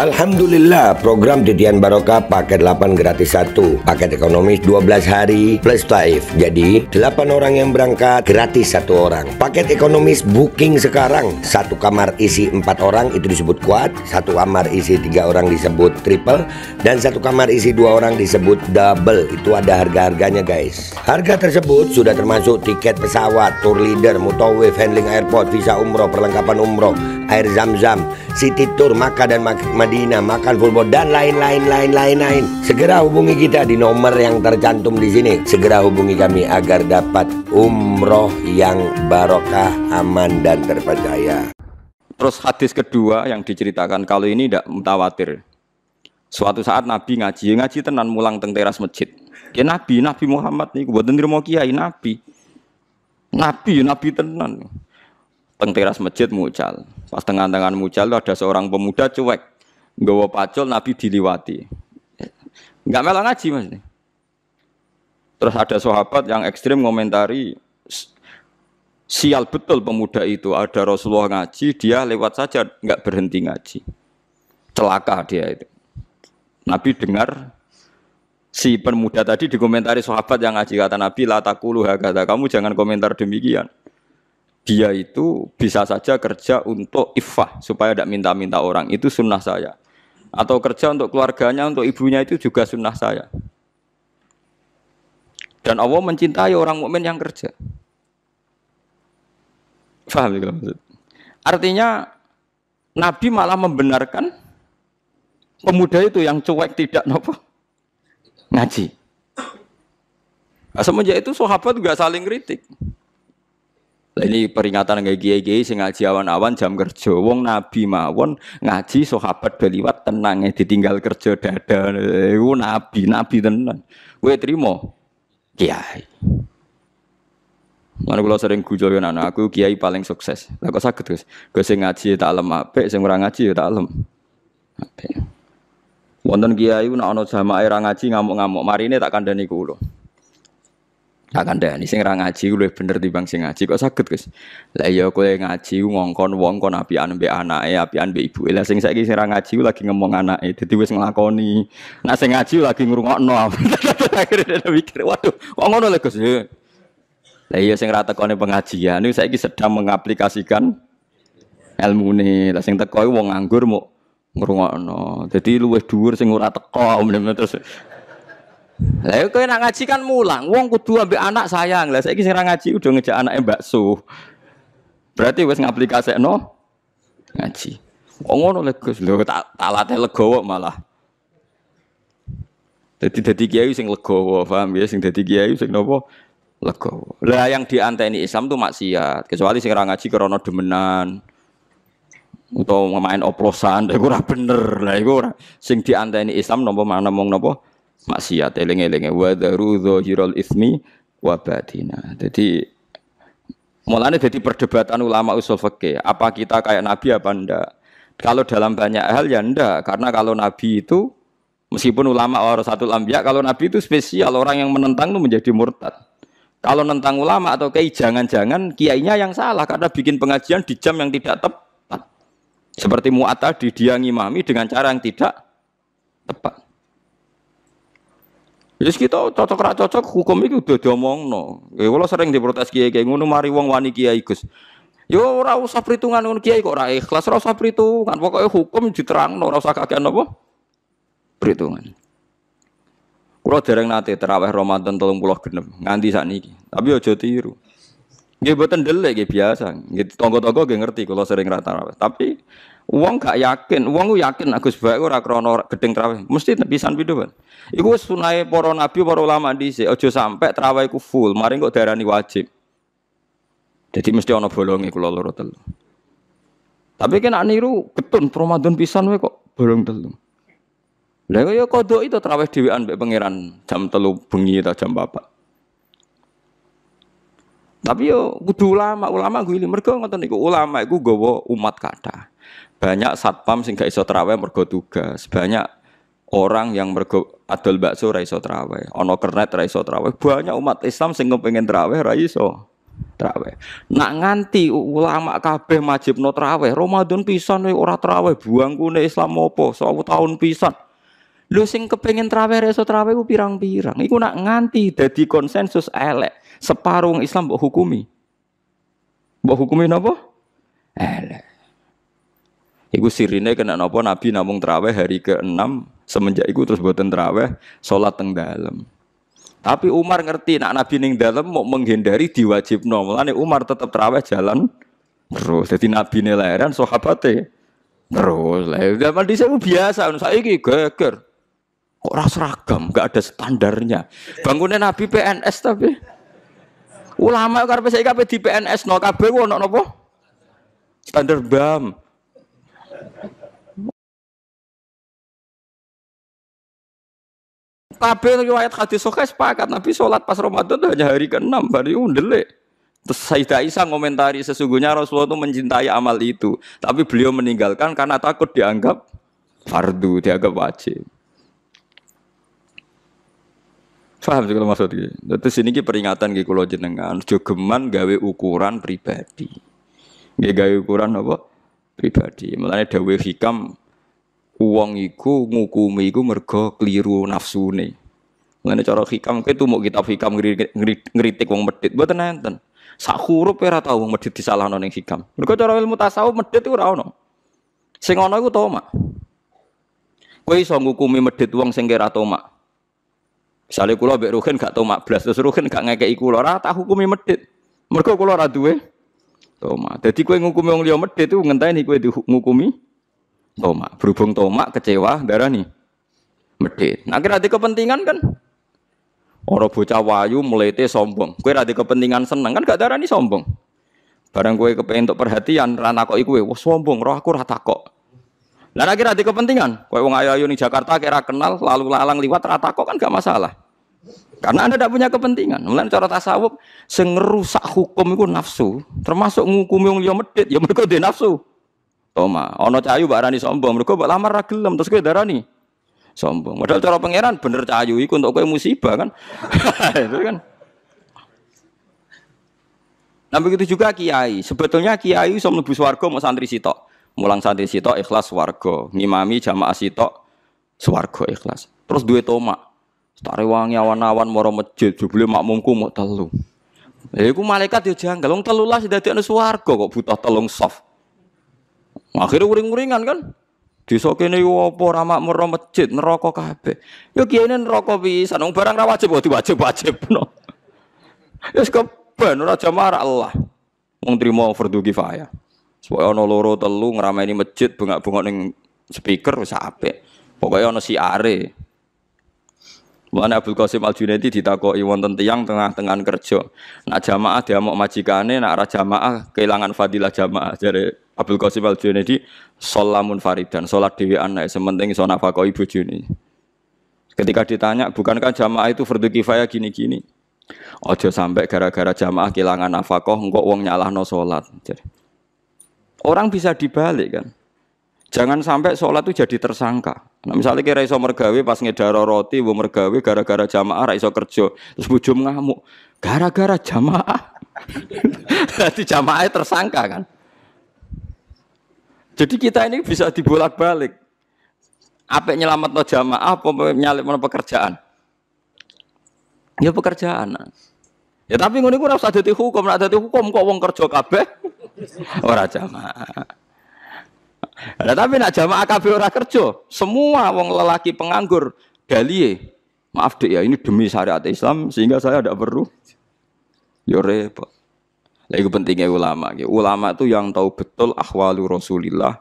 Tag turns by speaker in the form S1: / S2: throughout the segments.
S1: Alhamdulillah, program Titian Barokah paket 8 gratis 1, paket ekonomis 12 hari plus taif. Jadi 8 orang yang berangkat gratis 1 orang. Paket ekonomis booking sekarang, 1 kamar isi 4 orang itu disebut quad, 1 kamar isi 3 orang disebut triple, dan 1 kamar isi 2 orang disebut double. Itu ada harga-harganya guys. Harga tersebut sudah termasuk tiket pesawat, tour leader, mutawif, handling airport, visa umroh, perlengkapan umroh, air zam-zam, city tour, Makkah dan Madinah, makan full board, dan lain-lain. Segera hubungi kita di nomor yang tercantum di sini. Segera hubungi kami agar dapat umroh yang barokah, aman dan terpercaya.
S2: Terus hadis kedua yang diceritakan kalau ini tidak mutawatir. Suatu saat Nabi ngaji tenan mulang teng teras masjid. Ya Nabi Muhammad nih, buatan nirmo kiai Nabi tenan. Teng teras masjid mucal. Pas tengah-tengah mucal ada seorang pemuda cuek. Nggawa pacul Nabi diliwati. Enggak melok ngaji Mas. Terus ada sahabat yang ekstrim ngomentari, sial betul pemuda itu, ada Rasulullah ngaji, dia lewat saja enggak berhenti ngaji. Celaka dia itu. Nabi dengar si pemuda tadi dikomentari sahabat yang ngaji, kata Nabi, la taqulu hakadha, kamu jangan komentar demikian. Dia itu bisa saja kerja untuk iffah supaya tidak minta-minta orang, itu sunnah saya. Atau kerja untuk keluarganya, untuk ibunya, itu juga sunnah saya. Dan Allah mencintai orang mukmin yang kerja. Paham ya maksud? Artinya Nabi malah membenarkan pemuda itu yang cuek tidak ngaji. Nah, semenjak itu sahabat juga saling kritik. Nah, ini peringatan kayak kiai-kiai sing ngaji awan-awan jam kerja. Wong Nabi mawon ngaji sahabat beliwat tenang ditinggal kerja dadan. Iku nabi tenan. Kowe trimo kiai. Mana kula sering gujo yen anak aku kiai paling sukses. Lah kok saged Gus? Gus sing ngaji tak alem apik, sing ora ngaji ya tak alem apik. Wonten kiai nek ana jamaah ra ngaji ngamuk-ngamuk, marine tak kandhani kula. Tak kandhani sing ra ngaji luwih bener timbang sing ngaji. Kok saged Gus? Lah iya kowe ngaji ngongkon wong kon apian mbek anake, apian mbek ibuke. Lah sing saiki sing ra ngaji lagi ngomong anake, dadi wis nglakoni. Nek sing ngaji lagi ngrungokno. Akhire mikir, waduh, kok ngono lho Gus? Lah iya sing ra tekone pengajian niku saiki sedang mengaplikasikan ilmune. Lah sing teko iku wong nganggur mau ngrungokno. Dadi luwih dhuwur sing ora teko terus. Lah kowe nak ngaji kan mulang, wong kudu ambek anak sayang. Lah saiki sing ra ngaji udah ngejak anake bakso. Berarti wis ngaplikasekno ngaji. Kok ngono lho Gus? Lho tak late legowo malah. Dadi kiai sing legowo, paham ya? Sing dadi kiai sing napa? Legowo. Lah yang dianteni Islam tuh maksiat, kecuali sing ra ngaji krana demenan. Utawa main oplosan, iku ora bener. Lah iku ora sing dianteni Islam napa mana mong napa? Maksiat eling-elinge wa daru zahiral ismi wa batina. Jadi mulane dadi perdebatan ulama usul fikih, apa kita kayak Nabi apa ndak? Kalau dalam banyak hal ya ndak, karena kalau Nabi itu meskipun ulama warasatul anbiya, kalau Nabi itu spesial, orang yang menentang itu menjadi murtad. Kalau nentang ulama atau kiai jangan-jangan kiainya yang salah karena bikin pengajian di jam yang tidak tepat. Seperti Mu'ad tadi, dia ngimami dengan cara yang tidak tepat. Jadi kita cocok ra cocok hukum itu udah diomongno. Kalau sering diprotes kiai ngono mari wong wani kiai Gus. Yo ora usah perhitungan ngono kiai kok ora ikhlas, ora usah perhitungan. Pokoke hukum diterangno, ora usah kakean apa? Perhitungan. Kulo dereng nate tarawih Ramadan 30 genep nganti sakniki. Tapi aja tiru. Nggih mboten ndelek nggih biasa. Nggih tangga-tangga nggih ngerti kula sering ra tarawih. Tapi wong gak yakin, wong ku yakin Agus bae ora krana gedeng tarawih. Mesti pisan pindho, Pak. Iku wis sunahe para nabi, para ulama dhisik. Aja sampe tarawih ku full, mari kok darani wajib. Jadi mesti ana bolonge kula loro telu. Tapi kena niru ketun Ramadan pisan wae kok bolong telu. Lah ya kodok itu tarawih dhewean mbek pangeran jam 3 bengi atau jam 4. Tapi yo kudu ulama gue mergo ngoten niku ulama iku nggawa umat kathah. Banyak satpam sing gak iso tarawih mergo tugas. Banyak orang yang mergo adol bakso ra iso tarawih. Ana kernet ra iso tarawih. Banyak umat Islam sing kepengin tarawih ra iso Traweh. Nak nganti ulama kabeh majibno traweh, Ramadan pisan ora traweh, buangkune Islam apa? 1000 tahun pisan. Lho sing kepengin traweh iso traweh ku pirang-pirang. Iku nak nganti dadi konsensus elek, separuh Islam mbok hukumi. Mbok hukumi napa? Elek. Iku sirine kena napa Nabi namung traweh hari ke-6, semenjak iku terus boten traweh, salat teng dalem. Tapi Umar ngerti nak Nabi ning dalem mau menghindari diwajibno. Mulane Umar tetap traweh jalan terus. Dadi Nabi ne lahiran sahabate terus. Lah zaman dhisik biasa, saiki geger. Kok ora seragam, enggak ada standarnya. Bangunnya Nabi PNS tapi ulama karepe saiki kabeh di PNS no kabeh ono napa? Standar BAM. Kabeh riwayat hadis sahih sepakat Nabi sholat pas Ramadan itu hanya hari ke-6 baru ndelik. Terus Sayyidah Aisyah ngomentari sesungguhnya Rasulullah itu mencintai amal itu, tapi beliau meninggalkan karena takut dianggap fardu, dianggap wajib. Paham sih kalau maksudnya. Terus ini peringatan nggih kula jenengan, aja geman gawe ukuran pribadi. Nggih gawe ukuran apa? Pribadi. Mulane dawuh hikam wong iku ngukumi iku mergo kliru nafsune. Mulane cara hikam kuwi tumuk kitab hikam ngritik wong medhit mboten enten. Sak huruf ora tau wong medhit disalahno ning hikam. Mergo cara ilmu tasawuf medhit iku ora ono. Sing ono iku tomak. Kowe iso ngukumi medhit wong sing ora tomak. Misale kula mbek Ruhin gak tomak blas terus Ruhin gak ngekeki kula ora tak hukumi medhit. Mergo kula ora duwe tomak. Dadi kowe ngukumi wong liya medhit iku ngenteni kowe ngukumi tomak. Berhubung tomak kecewa darani medhit. Nah kira kepentingan kan ora bocah wayu mlete sombong. Kowe ra kepentingan seneng kan gak darani sombong. Barang kowe kepengin entuk perhatian ra takoki kowe, wah sombong, roh aku ra takok. Lah nek kira kepentingan, kowe wong ayu-ayu ning Jakarta kira kenal lalu lalang liwat ra takok kan gak masalah. Karena Anda tidak punya kepentingan. Mulane cara tasawuf sing ngerusak hukum iku nafsu, termasuk ngukumi wong liya medhit ya mergo dhe nafsu. Toma, ana cahayu mbak arani sombong, mergo mbak lamar ra gelem terus kowe darani sombong. Padahal cara pangeran bener cahayu iku untuk kowe musibah kan. Itu kan. Nah begitu juga kiai. Sebetulnya kiai iso mlebu swarga mau santri sitok. Mulang santri sitok ikhlas swarga, ngimami jamaah sitok swarga ikhlas. Terus duwe tomak. Tak rewangi awan-awan mara masjid, jebule makmumku mau telu. Lha iku malaikat yo janggal, wong 13 dadekne swarga kok butuh telung soft. Akhirnya uring-uringan kan. Desa kene yo apa ora makmur masjid, neraka kabeh. Yo kiyene neraka pisan, wong barang ra wajib kok diwajib-wajibno. Wis keben ora jamaah Allah. Wong trimo fardhu kifayah. Supaya ana loro telu ngrameni masjid bengak-bengok ning speaker wis apik. Pokoke ana siare. Mulane Abdul Qasim Al-Junaidi ditakoki wonten tiyang tengah-tengahan kerja. Nak jamaah diamuk majikane, nak ora jamaah kehilangan fadilah jamaah. Jare Abdul Qasim Al-Junaidi sholamun faridan, salat dhewean nek sementing iso nafkahi bojone. Ketika ditanya, bukankah jamaah itu fardhu kifayah gini-gini? Aja sampai gara-gara jamaah kehilangan nafkah engko wong nyalahno salat. Orang bisa dibalik kan. Jangan sampai sholat itu jadi tersangka. Nah, misalnya kira iso mergawe pas ngedaro roti, bu mergawe gara-gara jamaah ra iso kerja, terus bujum ngamuk, gara-gara jamaah. Jadi jamaahnya tersangka kan. Jadi kita ini bisa dibolak-balik. Apa nyelamat no jamaah, apa nyalip no pekerjaan? Ya pekerjaan. Ya tapi ngono iku ora usah dadi hukum, nek dadi hukum kok wong kerja kabeh ora jamaah. Nah, tapi nak jamaah kabeh ora kerja, semua wong lelaki penganggur dalie. Maaf Dek ya, ini demi syariat Islam sehingga saya tidak perlu. Yo repot. Lah iku pentingnya ulama. Ulama itu yang tahu betul ahwalu Rasulillah,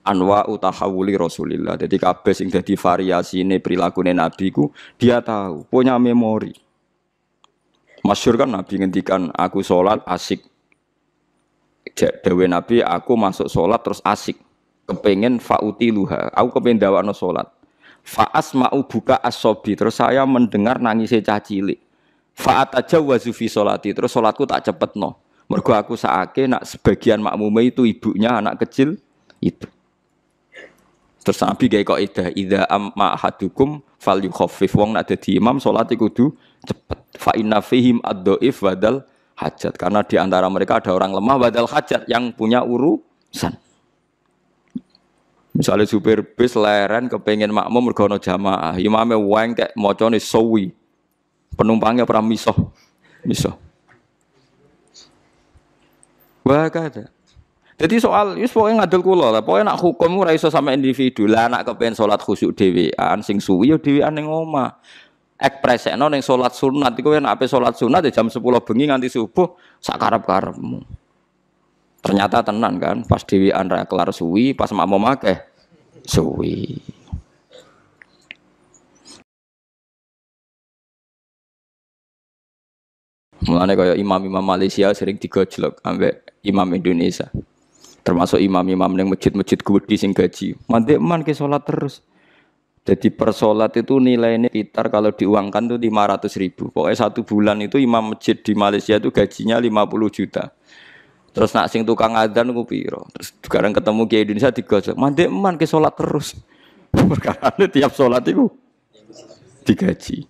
S2: anwa'u tahawuli Rasulillah. Jadi kabeh sing dadi variasine prilakune Nabi ku dia tahu, punya memori. Masyhur kan Nabi ngendikan aku sholat asik. Dewe Nabi aku masuk sholat terus asik. Kepengen fautiluha, aku kepengen dawakno salat. Fa asma'u buka as-sobi, terus saya mendengar nangisé cah cilik. Fa atajawwazu fi sholati, terus salatku tak cepetno. Mergo aku saake nak sebagian makmume itu ibunya anak kecil itu. Terus Nabi gawe kaidah idza amma ahadukum falyukhaffif, wong nak dadi imam salat iku kudu cepet. Fa inna fihim ad-dhaif badal hajat. Karena di antara mereka ada orang lemah badal hajat yang punya urusan. Misalnya supir bis leren kepengen makmum mergo ana jamaah, imame wengkek macane suwi. Penumpangnya pernah misoh. Wah kada. Jadi soal wis pokoke ngadil kula lah, pokoke nak hukum ora iso sampe individu. Lah nak kepen salat khusyuk dhewean sing suwi ya dhewean ning omah. Ekspresekno ning salat sunat iku nek ape salat sunat ya jam 10 bengi nganti subuh sak karep-karepmu. Ternyata tenan kan, pas dhewean ra kelar suwi, pas makmum akeh suwi. Mulane kaya imam-imam Malaysia sering digojlok ambek imam Indonesia. Termasuk imam-imam yang masjid-masjid gede sing gaji. Mandek man ke sholat terus. Jadi per sholat itu nilainya sekitar kalau diuangkan itu 500.000. Pokoknya 1 bulan itu imam masjid di Malaysia itu gajinya 50 juta. Terus nak sing tukang adzan ku piro. Terus sekarang ketemu Kiai Indonesia digojlok. Mandek man ke sholat terus. Perkara tiap sholat itu digaji.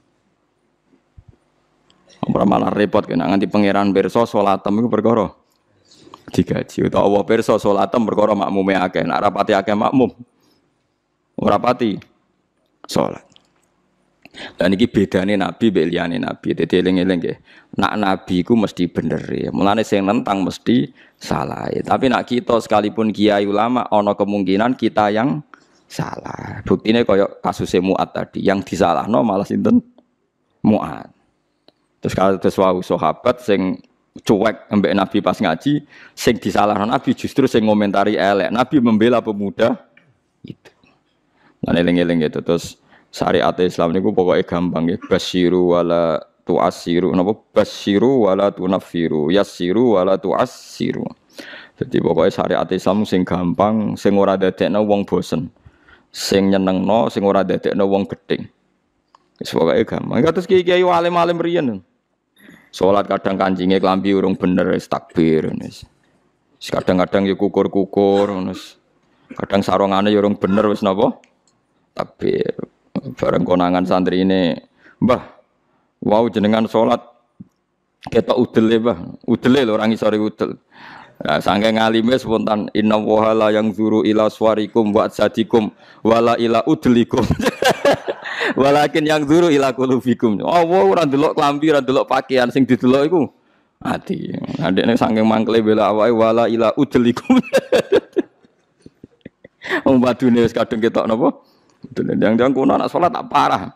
S2: Ora malah repot kena nganti pangeran pirsa salatem iku perkara digaji utawa Allah pirsa salatem perkara makmume akeh nek rapati akeh makmum ora pati salat. Lah niki bedane nabi mbek liyane nabi. Dadi eling-eling nggih. Nak nabi iku mesti bener ya. Mulane sing nentang mesti salah. Tapi nak kita sekalipun kiai ulama ana kemungkinan kita yang salah. Buktine kaya kasusé Mu'ad tadi yang disalahno malah sinten Mu'ad. Terus kalau terus wau sahabat sing cuek ambek Nabi pas ngaji, sing disalahkan Nabi justru sing ngomentari elek. Nabi membela pemuda itu. Lan eling-eling gitu. Terus syariat Islam niku pokoke gampang ya. Basyiru wala tu'assiru. Napa basyiru wala tunaffiru, yassiru wala tu'assiru. Jadi pokoke syariat Islam sing gampang, sing ora dadekno wong bosen. Sing nyenengno, sing ora dadekno wong gedeng. Wis pokoke gampang. Kados kiai-kiai alim-alim riyen. Salat kadang kancingnya kelambi urung bener wis takbir wis. Kadang-kadang ya kukur-kukur wis. Kadang sarungane ya urung bener wis napa? Takbir. Bareng konangan santri ini, "Mbah, wau jenengan salat ketok udele, Mbah. Udele lho orang isore udel." Nah, saking ngalime spontan inna wahala yang zuru ila swarikum wa sadikum wala ila udlikum. Walakin yang zuru ila qulubikum. Allah ora ndelok klambi, ora ndelok pakaian sing didelok iku ati. Adekne saking mangkle bela awake wala ila udlikum. Wong badune wis kadung ketok napa? Jangan kono anak salat tak parah.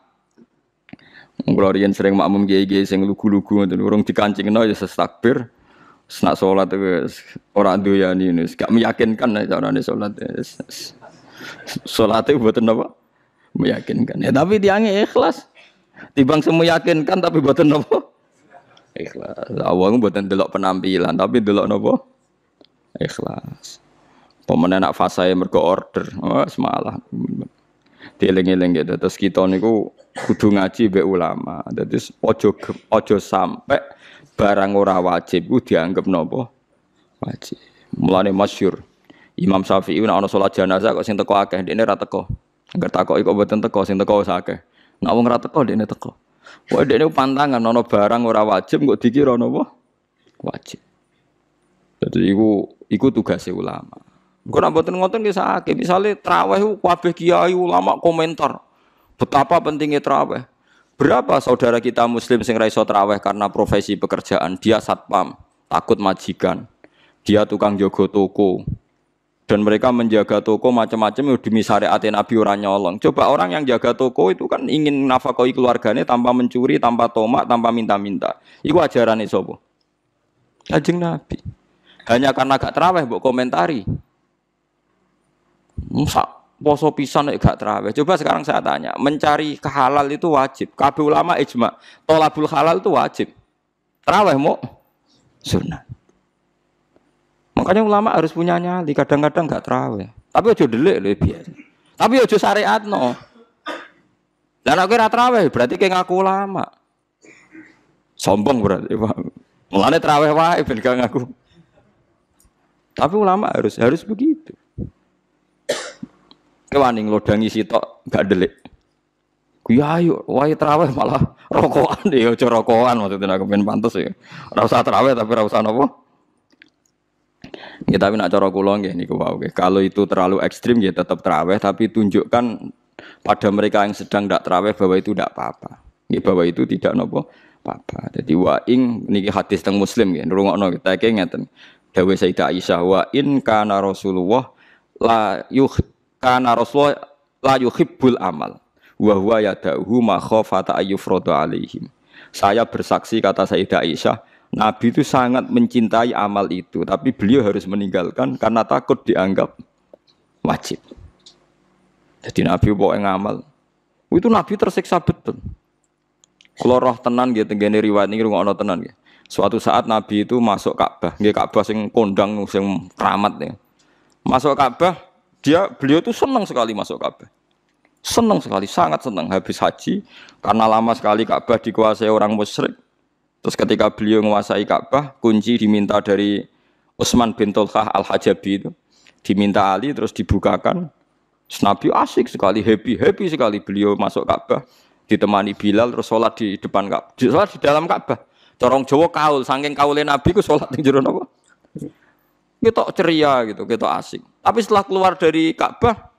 S2: Kula riyen sering makmum kiai-kiai sing lugu-lugu ngoten urung dikancingno ya takbir. Senak sholat itu orang doyani ini, gak meyakinkan carane sholat. Sholat itu buatan apa? Meyakinkan. Ya tapi tiangnya ikhlas. Timbang meyakinkan tapi buatan apa? Ikhlas. Awalnya buatan delok penampilan tapi delok apa? Ikhlas. Pemenang nak fasa mergo order. Oh, semalah. Dieling-eling gitu. Terus kita niku kudu ngaji be ulama. Terus ojo sampai barang ora wajib ku dianggap napa wajib. Mulane masyhur Imam Syafi'i nek ana salat jenazah kok sing teko akeh ndekne ra teko. Angger takoki kok mboten teko sing teko wis akeh. Nek wong ra teko ndekne teko. Wae ndekne pantangan ana barang ora wajib kok dikira napa wajib. Dadi iku tugasé ulama. Engko nek mboten ngoten ki sakake. Misale traweh kabeh kiai ulama komentar betapa pentingnya traweh. Berapa saudara kita muslim sing ra iso traweh karena profesi pekerjaan, dia satpam, takut majikan. Dia tukang jaga toko. Dan mereka menjaga toko macam-macam demi syariat Nabi ora nyolong. Coba orang yang jaga toko itu kan ingin nafkahi keluarganya tanpa mencuri, tanpa tomak, tanpa minta-minta. Iku ajarane sapa? Kanjeng Nabi. Hanya karena gak traweh mbok komentari. Poso pisan nek gak traweh. Coba sekarang saya tanya, mencari kehalal itu wajib. Kabeh ulama ijma, thalabul halal itu wajib. Traweh mau sunnah. Makanya ulama harus punya nyali, kadang-kadang gak traweh. Tapi aja delik lho biasa. Tapi aja syariatno. Lah nek ora traweh berarti kayak ngaku ulama. Sombong berarti, Pak. Mulane traweh wae ben gak ngaku. Tapi ulama harus begitu. Kewaning lodangi sitok gak delik. Ya ayo, wae traweh malah rokokan ya aja rokokan maksudnya aku pengen pantes ya. Ora usah traweh tapi ora usah napa. Ya tapi nak cara kula nggih niku wae. Kalau itu terlalu ekstrim ya tetap traweh tapi tunjukkan pada mereka yang sedang ndak traweh bahwa itu ndak apa-apa. Ya bahwa itu tidak napa apa-apa. Jadi wa ing niki hadis teng Muslim nggih nrungokno kita iki ngeten. Dawuh Sayyidah Aisyah wa in kana Rasulullah kana Rasulullah la yuhibbul amal. Wa huwa yada'uhu ma khafata ayyufradu alaihim. Saya bersaksi kata Sayyidah Aisyah, Nabi itu sangat mencintai amal itu, tapi beliau harus meninggalkan karena takut dianggap wajib. Jadi Nabi pokoknya ngamal. Itu Nabi tersiksa betul. Kalau roh tenan gitu, gini riwayat ini ngono tenan gitu. Suatu saat Nabi itu masuk Ka'bah, nggih Ka'bah sing kondang sing keramat ya. Masuk Ka'bah, beliau itu senang sekali masuk Ka'bah. Senang sekali, sangat senang habis haji karena lama sekali Ka'bah dikuasai orang musyrik. Terus ketika beliau menguasai Ka'bah, kunci diminta dari Utsman bin Tolkah Al-Hajabi itu, diminta Ali terus dibukakan. Terus Nabi asik sekali, happy sekali beliau masuk Ka'bah, ditemani Bilal terus sholat di depan Ka'bah, sholat di dalam Ka'bah. Corong Jawa kaul, saking kaulé Nabi ku sholat di jero napa? Kita ceria gitu, kita asik. Tapi setelah keluar dari Ka'bah,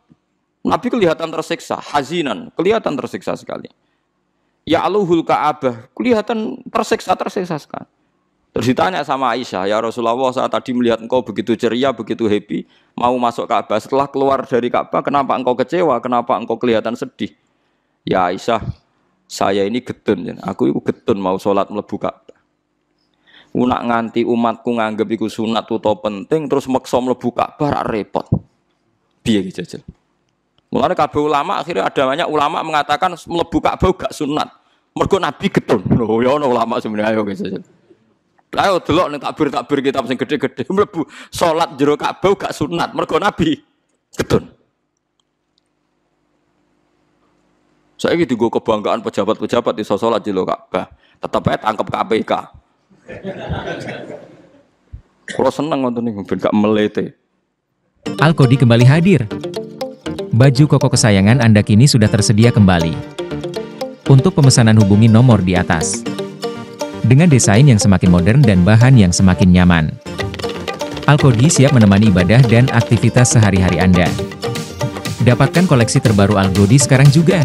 S2: Nabi kelihatan tersiksa, hazinan, kelihatan tersiksa sekali. Ya aluhul Ka'bah, kelihatan tersiksa sekali. Terus ditanya sama Aisyah, ya Rasulullah, saat tadi melihat engkau begitu ceria, begitu happy, mau masuk Ka'bah, setelah keluar dari Ka'bah, kenapa engkau kecewa, kenapa engkau kelihatan sedih? Ya Aisyah, saya ini getun, aku itu getun mau sholat mlebu Ka'bah. Nak nganti umatku nganggep iku sunat utawa penting, terus maksa mlebu Ka'bah repot. Piye iki jajal? Mulane kabeh ulama akhirnya ada banyak ulama mengatakan mlebu Ka'bah gak sunat. Mergo Nabi getun. Lho ya ana ulama sebenarnya ayo guys. Ayo delok ning takbir kitab sing gede-gede mlebu salat jero Ka'bah gak sunat mergo Nabi getun. Saiki dienggo kebanggaan pejabat-pejabat iso salat jero Ka'bah, tetep ae tangkep KPK. Kalau seneng nonton ning ben gak melete.
S3: Al-Qodi kembali hadir. Baju koko kesayangan Anda kini sudah tersedia kembali. Untuk pemesanan hubungi nomor di atas. Dengan desain yang semakin modern dan bahan yang semakin nyaman. Al-Qodi siap menemani ibadah dan aktivitas sehari-hari Anda. Dapatkan koleksi terbaru Al-Qodi sekarang juga.